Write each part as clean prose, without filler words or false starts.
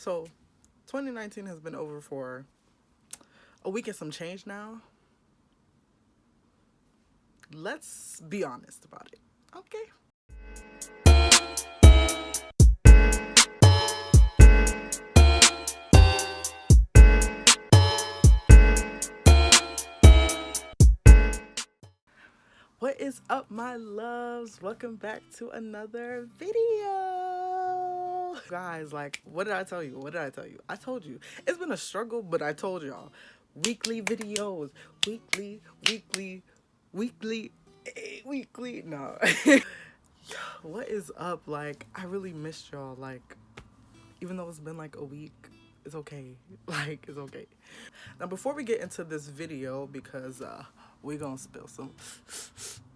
So 2019 has been over for a week and some change now. Let's be honest about it. Okay. What is up, my loves? Welcome back to another video. Guys, like, what did I tell you? I told you. It's been a struggle, but I told y'all. Weekly videos. Weekly. No. What is up? Like, I really missed y'all. Like, even though it's been like a week, it's okay. Like, it's okay. Now, before we get into this video, because we're gonna spill some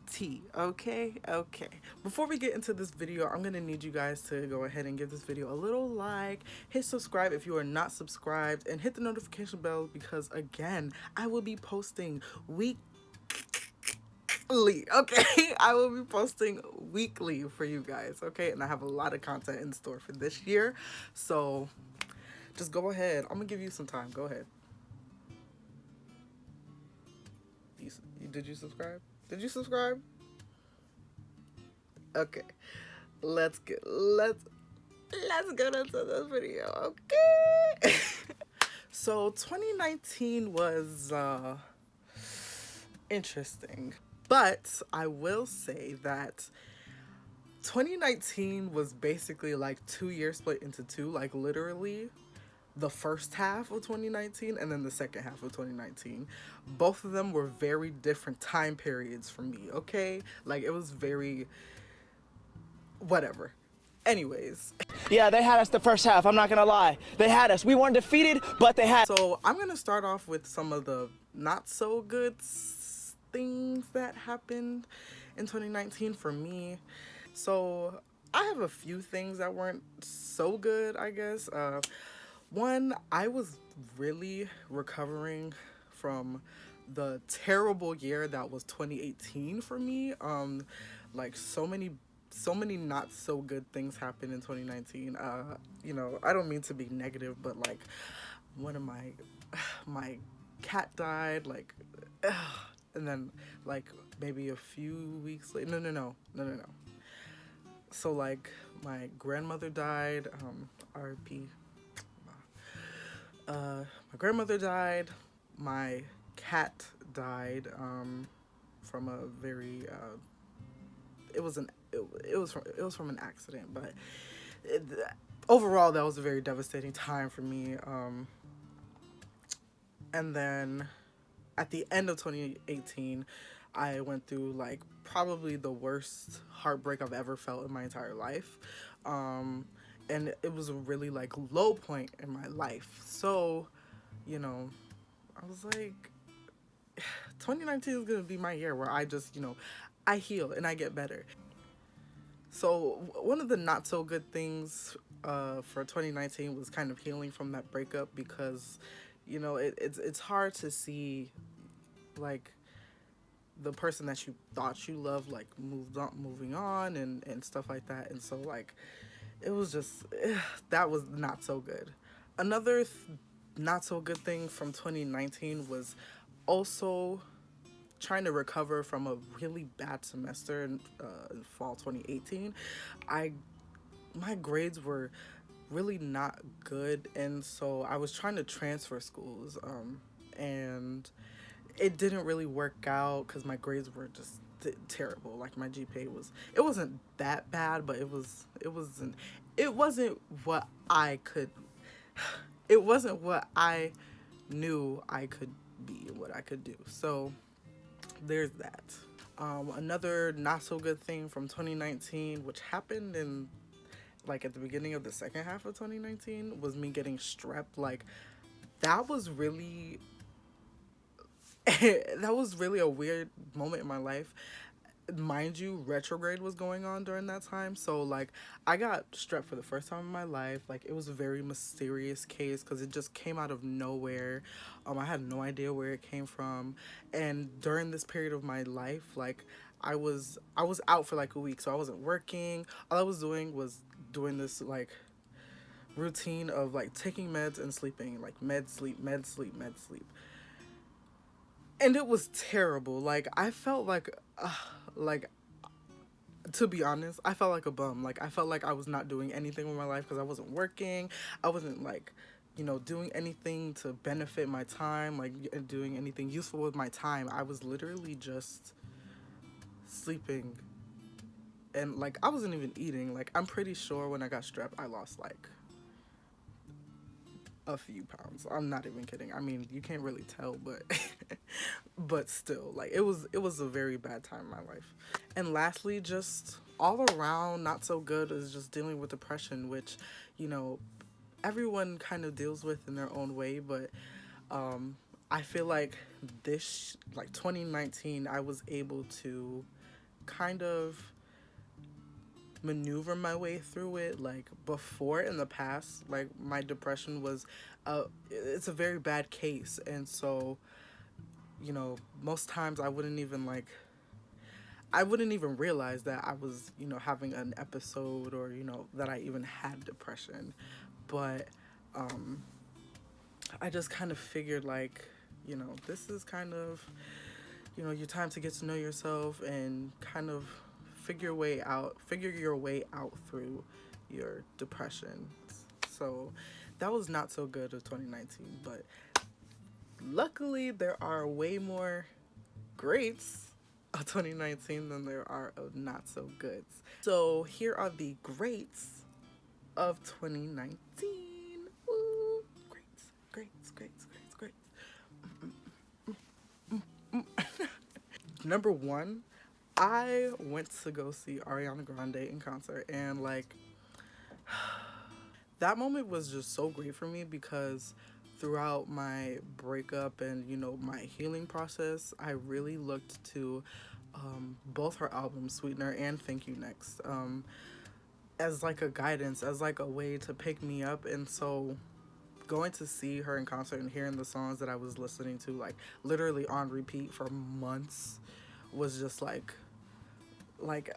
tea, okay? Before we get into this video, I'm gonna need you guys to go ahead and give this video a little like, hit subscribe if you are not subscribed, and hit the notification bell because, again, I will be posting weekly, okay? I will be posting weekly for you guys, okay? And I have a lot of content in store for this year, so just go ahead. I'm gonna give you some time. Go ahead. Did you subscribe? Did you subscribe? Okay. Let's get into this video, okay? So 2019 was interesting. But I will say that 2019 was basically like 2 years split into two, like literally the first half of 2019 and then the second half of 2019. Both of them were very different time periods for me, okay? Like, it was very whatever. Anyways. Yeah, they had us the first half, I'm not gonna lie. They had us. We weren't defeated, but they had. So I'm gonna start off with some of the not so good things that happened in 2019 for me. So I have a few things that weren't so good, I guess. One, I was really recovering from the terrible year that was 2018 for me. Like so many not so good things happened in 2019. You know, I don't mean to be negative, but like one of my cat died, like, and then like maybe a few weeks later. No. So like my grandmother died. R.I.P. My grandmother died. My cat died from a very it was from an accident, but overall that was a very devastating time for me. And then at the end of 2018, I went through like probably the worst heartbreak I've ever felt in my entire life. And it was a really like low point in my life. So, you know, I was like, 2019 is going to be my year where I just, you know, I heal and I get better. So one of the not so good things for 2019 was kind of healing from that breakup because, you know, it's hard to see like the person that you thought you loved like moving on and stuff like that. And so like it was just that was not so good. Another not so good thing from 2019 was also trying to recover from a really bad semester in fall 2018. My grades were really not good, and so I was trying to transfer schools, and it didn't really work out because my grades were just terrible. Like my GPA it wasn't that bad, but it wasn't what I could it wasn't what I knew I could be and what I could do. So there's that. Another not so good thing from 2019, which happened in like at the beginning of the second half of 2019, was me getting strep. Like that was really a weird moment in my life. Mind you, retrograde was going on during that time, so like I got strep for the first time in my life. Like it was a very mysterious case because it just came out of nowhere. I had no idea where it came from, and during this period of my life, like I was out for like a week, so I wasn't working. All I was doing was doing this like routine of like taking meds and sleeping, like med sleep, med sleep, med sleep. And it was terrible. Like I felt like to be honest, I felt like a bum. Like I felt like I was not doing anything with my life because I wasn't working. I wasn't like, doing anything to benefit my time, like doing anything useful with my time. I was literally just sleeping. And like I wasn't even eating. Like I'm pretty sure when I got strep, I lost like a few pounds. I'm not even kidding. I mean, you can't really tell, but but still, like it was a very bad time in my life. And lastly, just all around not so good is just dealing with depression, which, you know, everyone kind of deals with in their own way, but I feel like this like 2019 I was able to kind of maneuver my way through it. Like before, in the past, like my depression was it's a very bad case, and so, most times I wouldn't even realize that I was, having an episode, or, that I even had depression. But I just kind of figured like, this is kind of, your time to get to know yourself and kind of figure your way out through your depression. So that was not so good of 2019, but luckily there are way more greats of 2019 than there are of not so goods. So here are the greats of 2019. Woo! Greats, greats, greats, greats, greats. Number one, I went to go see Ariana Grande in concert, and like that moment was just so great for me because throughout my breakup and, my healing process, I really looked to both her albums, Sweetener and Thank You Next, as like a guidance, as like a way to pick me up. And so going to see her in concert and hearing the songs that I was listening to like literally on repeat for months was just like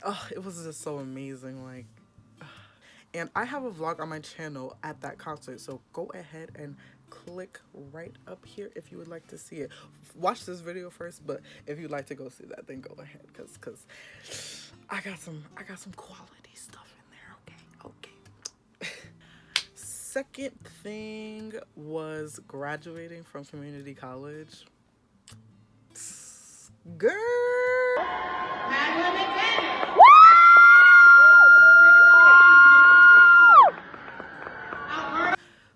oh, it was just so amazing. Like, and I have a vlog on my channel at that concert, so go ahead and click right up here if you would like to see it. Watch this video first, but if you'd like to go see that, then go ahead, cause I got some quality stuff in there. Okay. Second thing was graduating from community college. Girl.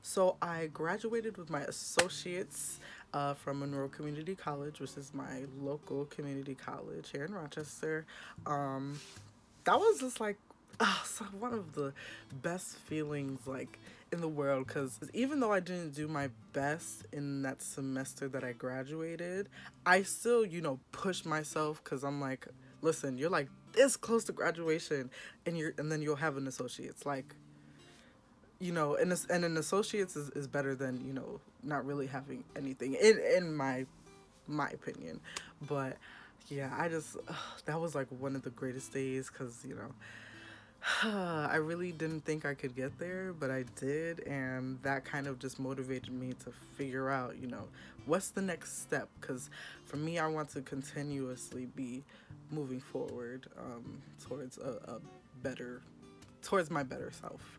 So I graduated with my associates from Monroe Community College, which is my local community college here in Rochester. That was just like so one of the best feelings like in the world, because even though I didn't do my best in that semester that I graduated, I still, pushed myself, because I'm like, listen, you're like this close to graduation, and then you'll have an associate's, like, and an associate's is better than, not really having anything in my opinion. But yeah, I just that was like one of the greatest days, because I really didn't think I could get there, but I did, and that kind of just motivated me to figure out, what's the next step, because for me, I want to continuously be moving forward towards towards my better self.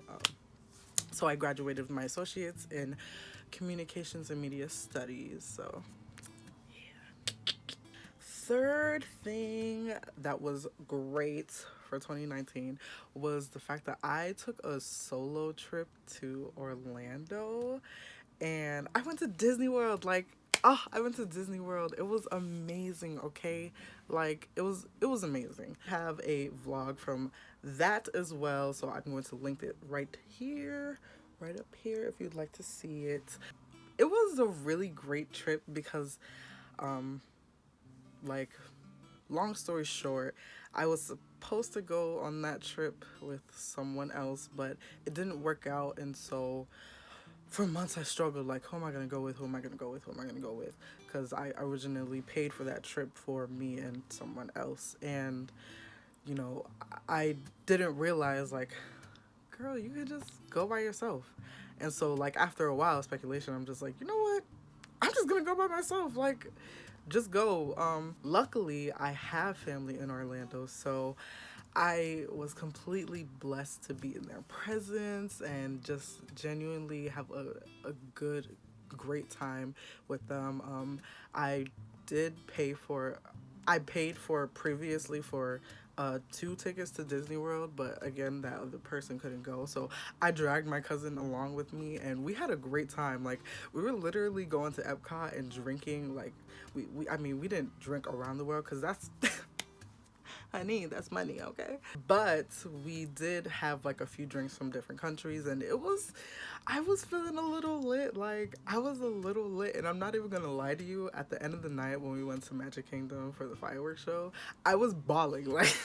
So I graduated with my associates in communications and media studies. So yeah. Third thing that was great for 2019 was the fact that I took a solo trip to Orlando, and I went to Disney World. Like, I went to Disney World. It was amazing, okay? Like, it was amazing. I have a vlog from that as well, so I'm going to link it right up here if you'd like to see it. It was a really great trip because, like, long story short, I was supposed to go on that trip with someone else, but it didn't work out, and so for months I struggled, like, who am I going to go with, who am I going to go with, who am I going to go with, because I originally paid for that trip for me and someone else, and, I didn't realize, like, girl, you could just go by yourself. And so, like, after a while of speculation, I'm just like, you know what? I'm just gonna go by myself. Like, just go. Luckily, I have family in Orlando, so I was completely blessed to be in their presence and just genuinely have a good, great time with them. I did pay for, I paid for previously for 2 tickets to Disney World, but again, that other person couldn't go. So I dragged my cousin along with me, and we had a great time. Like, we were literally going to Epcot and drinking. Like, I mean, we didn't drink around the world because that's honey, that's money, okay? But we did have like a few drinks from different countries, and I was feeling a little lit. Like, I was a little lit, and I'm not even gonna lie to you, at the end of the night when we went to Magic Kingdom for the fireworks show, I was bawling. Like,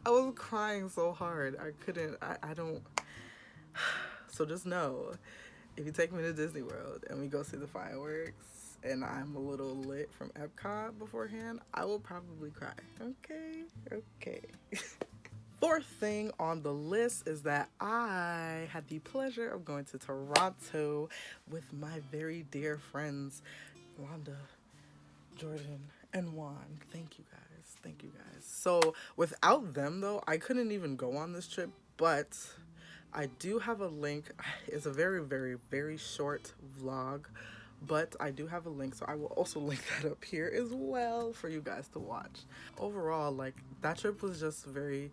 I was crying so hard. I couldn't, I don't. So just know, if you take me to Disney World and we go see the fireworks and I'm a little lit from Epcot beforehand, I will probably cry. Okay? Okay. Fourth thing on the list is that I had the pleasure of going to Toronto with my very dear friends, Londa, Jordan, and Juan. Thank you guys. Thank you guys. So without them, though, I couldn't even go on this trip, but I do have a link. It's a very, very, very short vlog, but I do have a link, so I will also link that up here as well for you guys to watch. Overall, like, that trip was just very,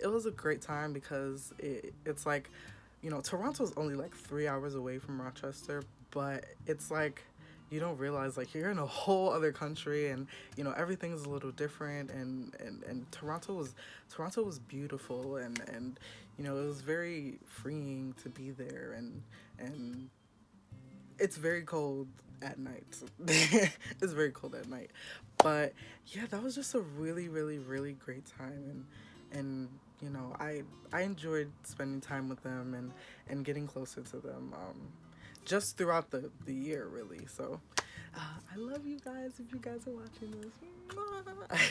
it was a great time because it's like, you know, Toronto's only like 3 hours away from Rochester, but it's like, you don't realize, like, you're in a whole other country, and you know, everything's a little different, and Toronto was beautiful, and you know, it was very freeing to be there, and it's very cold at night. It's very cold at night, but yeah, that was just a really, really, really great time, and you know, I enjoyed spending time with them and getting closer to them, just throughout the year, really. So I love you guys if you guys are watching this.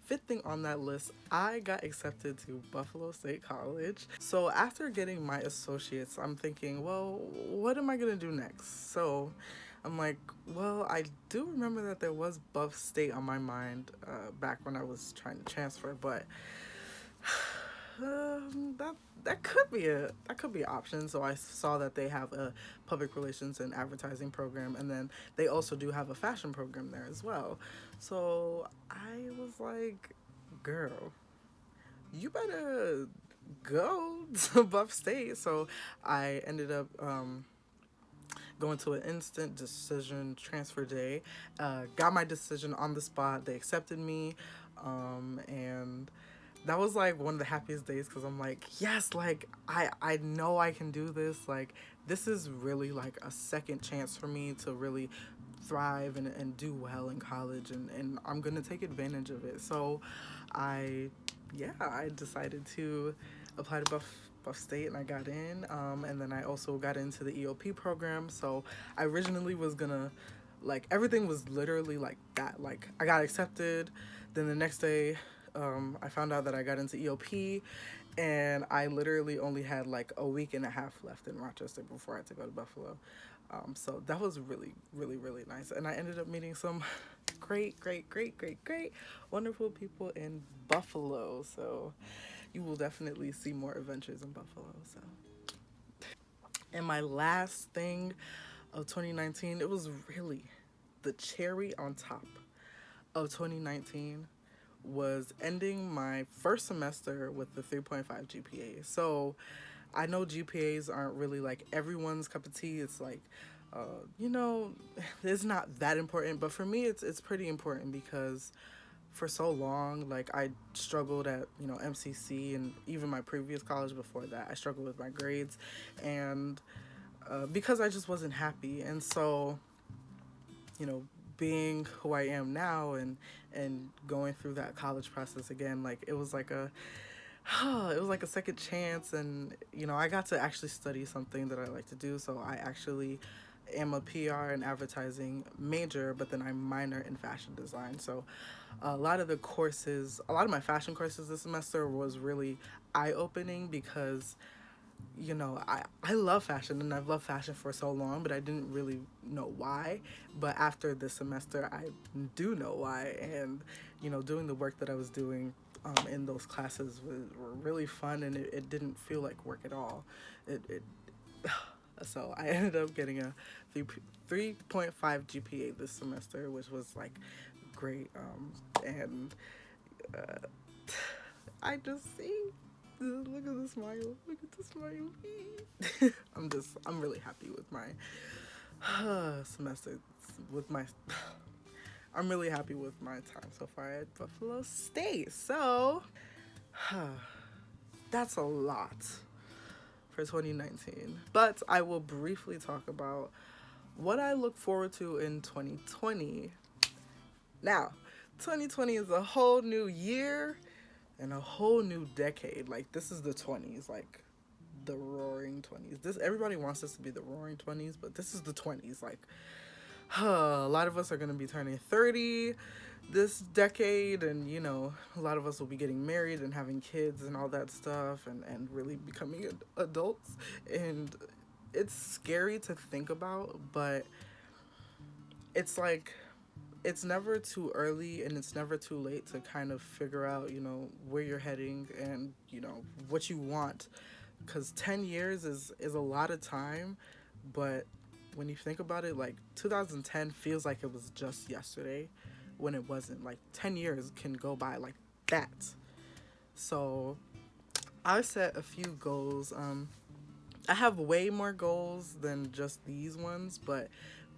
Fifth thing on that list, I got accepted to Buffalo State College. So after getting my associates, I'm thinking, well, what am I gonna do next? So I'm like, well, I do remember that there was Buff State on my mind back when I was trying to transfer, but that could be an option. So I saw that they have a public relations and advertising program, and then they also do have a fashion program there as well. So I was like, girl, you better go to Buff State. So I ended up going to an instant decision transfer day, got my decision on the spot. They accepted me, and that was like one of the happiest days because I'm like, yes, like I know I can do this. Like, this is really like a second chance for me to really thrive and do well in college, and I'm gonna take advantage of it. So I decided to apply to Buff State, and I got in, and then I also got into the EOP program. So I originally was gonna, like, everything was literally like that. Like, I got accepted, then the next day I found out that I got into EOP, and I literally only had like a week and a half left in Rochester before I had to go to Buffalo. So that was really, really, really nice. And I ended up meeting some great, wonderful people in Buffalo. So you will definitely see more adventures in Buffalo. So, and my last thing of 2019, it was really the cherry on top of 2019 was ending my first semester with the 3.5 GPA. So I know GPAs aren't really like everyone's cup of tea. It's like, you know, it's not that important. But for me, it's pretty important because for so long, like, I struggled at, you know, MCC, and even my previous college before that, I struggled with my grades, and because I just wasn't happy. And so, you know, being who I am now, and going through that college process again, like, it was like a it was like a second chance. And you know, I got to actually study something that I like to do. So I actually am a PR and advertising major, but then I minor in fashion design. So a lot of my fashion courses this semester was really eye-opening because I love fashion and I've loved fashion for so long, but I didn't really know why. But after this semester, I do know why. And, doing the work that I was doing in those classes were really fun, and it didn't feel like work at all. So I ended up getting a 3.5 GPA this semester, which was like great. And uh, I just see. Look at the smile. Look at the smile. I'm really happy with my semester. I'm really happy with my time so far at Buffalo State. So, that's a lot for 2019. But I will briefly talk about what I look forward to in 2020. Now, 2020 is a whole new year and a whole new decade. Like, this is the 20s, like the roaring 20s. Everybody wants this to be the roaring 20s, but this is the 20s. Like, a lot of us are going to be turning 30 this decade, and a lot of us will be getting married and having kids and all that stuff, and really becoming adults. And it's scary to think about, but it's like, it's never too early and it's never too late to kind of figure out, where you're heading and, what you want. Because 10 years is a lot of time, but when you think about it, like 2010 feels like it was just yesterday when it wasn't. Like 10 years can go by like that. So I set a few goals. I have way more goals than just these ones, but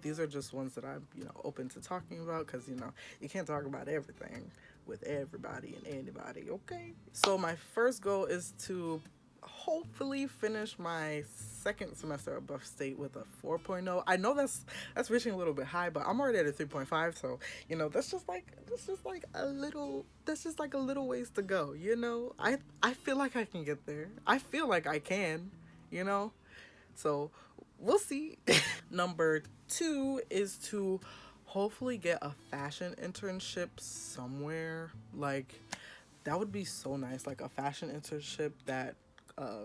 these are just ones that I'm, open to talking about because, you can't talk about everything with everybody and anybody, okay? So my first goal is to hopefully finish my second semester at Buff State with a 4.0. I know that's reaching a little bit high, but I'm already at a 3.5, so that's just like a little ways to go. I feel like I can get there. I feel like I can. So we'll see. Number 2 is to hopefully get a fashion internship somewhere. Like, that would be so nice. Like a fashion internship that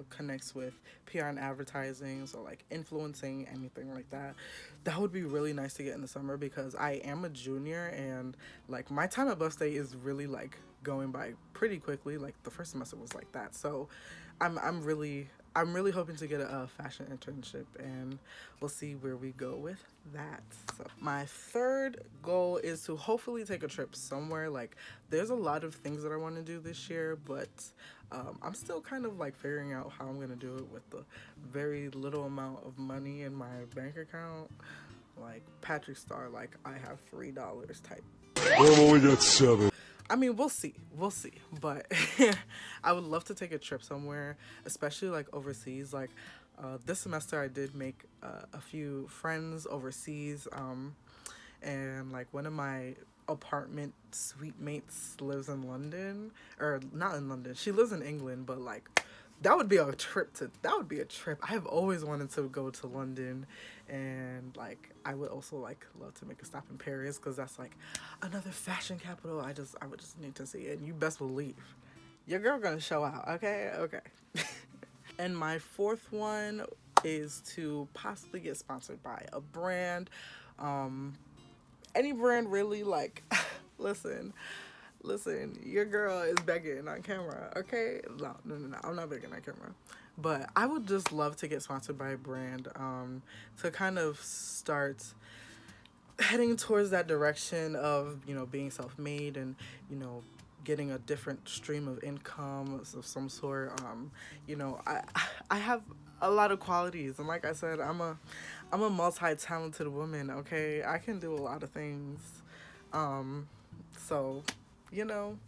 connects with PR and advertising, so like influencing, anything like that. That would be really nice to get in the summer because I am a junior, and like my time at Buff State is really like going by pretty quickly. Like the first semester was like that. So I'm really hoping to get a fashion internship, and we'll see where we go with that. So my third goal is to hopefully take a trip somewhere. Like, there's a lot of things that I want to do this year, but I'm still kind of like figuring out how I'm gonna do it with the very little amount of money in my bank account. Like Patrick Star, like I have $3 type. I've only got 7. I mean, we'll see, but I would love to take a trip somewhere, especially like overseas. Like this semester I did make a few friends overseas, and like one of my apartment suite mates lives in London, or not in London, she lives in England, but like that would be a trip. I have always wanted to go to London, and like I would also like love to make a stop in Paris because that's like another fashion capital. I would just need to see it, and you best believe your girl gonna show out. Okay. And my fourth one is to possibly get sponsored by a brand, any brand really. Like listen, your girl is begging on camera, okay? No, I'm not begging on camera. But I would just love to get sponsored by a brand, to kind of start heading towards that direction of, being self-made and, getting a different stream of income of some sort. I have a lot of qualities, and like I said, I'm a multi-talented woman, okay? I can do a lot of things. So,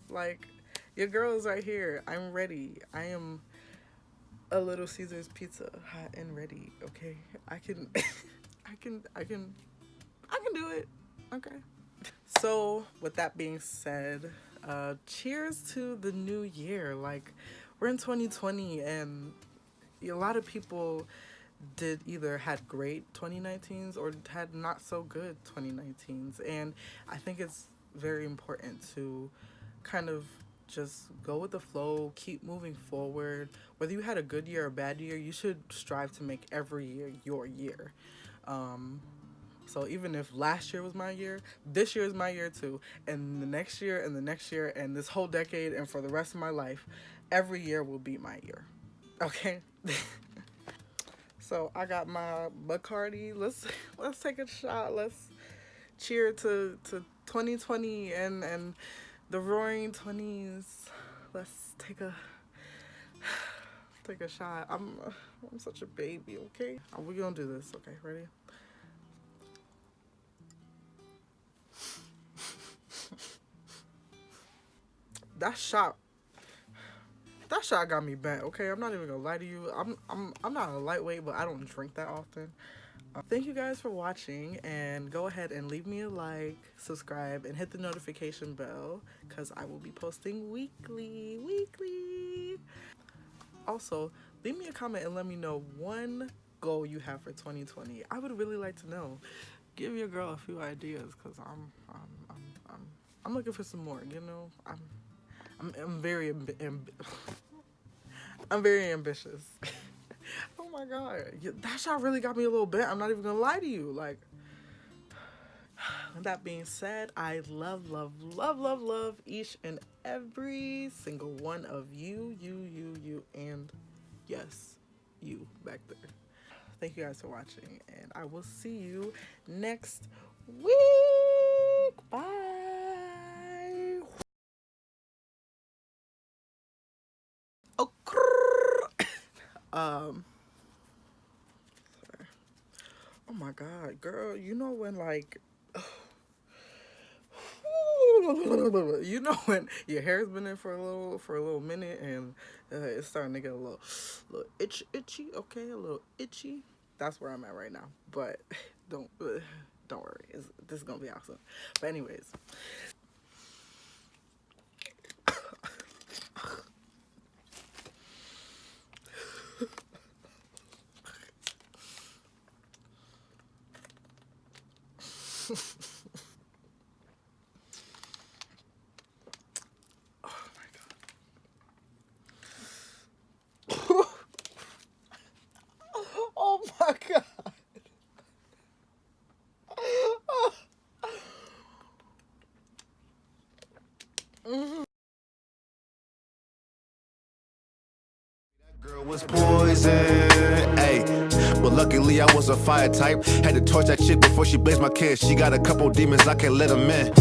like, your girl is right here. I'm ready. I am a Little Caesars pizza, hot and ready. Okay, I can, I can do it. Okay. So, with that being said, cheers to the new year. Like, we're in 2020, and a lot of people did either had great 2019s or had not so good 2019s. And I think it's very important to kind of just go with the flow, keep moving forward. Whether you had a good year or a bad year, you should strive to make every year your year. So even if last year was my year, this year is my year too. And the next year and the next year and this whole decade and for the rest of my life, every year will be my year. Okay? So I got my Bacardi. Let's take a shot. Let's cheer to 2020 and the roaring 20s. Let's take a shot. I'm such a baby, okay? We're gonna do this, okay? Ready? That shot got me bent, okay? I'm not even gonna lie to you. I'm not a lightweight, but I don't drink that often. Thank you guys for watching, and go ahead and leave me a like, subscribe, and hit the notification bell because I will be posting weekly. Also, leave me a comment and let me know one goal you have for 2020. I would really like to know. Give your girl a few ideas because I'm looking for some more. You know, I'm very I'm very ambitious. Oh my god, that shot really got me a little bent. I'm not even gonna lie to you. Like, that being said, I love each and every single one of you, and yes, you back there. Thank you guys for watching, and I will see you next week. Bye. Oh, sorry. Oh my god, girl, you know when like you know when your hair's been in for a little minute and it's starting to get a little itchy, okay, a little itchy. That's where I'm at right now. But don't worry, this is gonna be awesome. But anyways. Oh my god. Girl was poison, ayy. But luckily I was a fire type. Had to torch that chick before she blazed my kids. She got a couple demons, I can't let them in.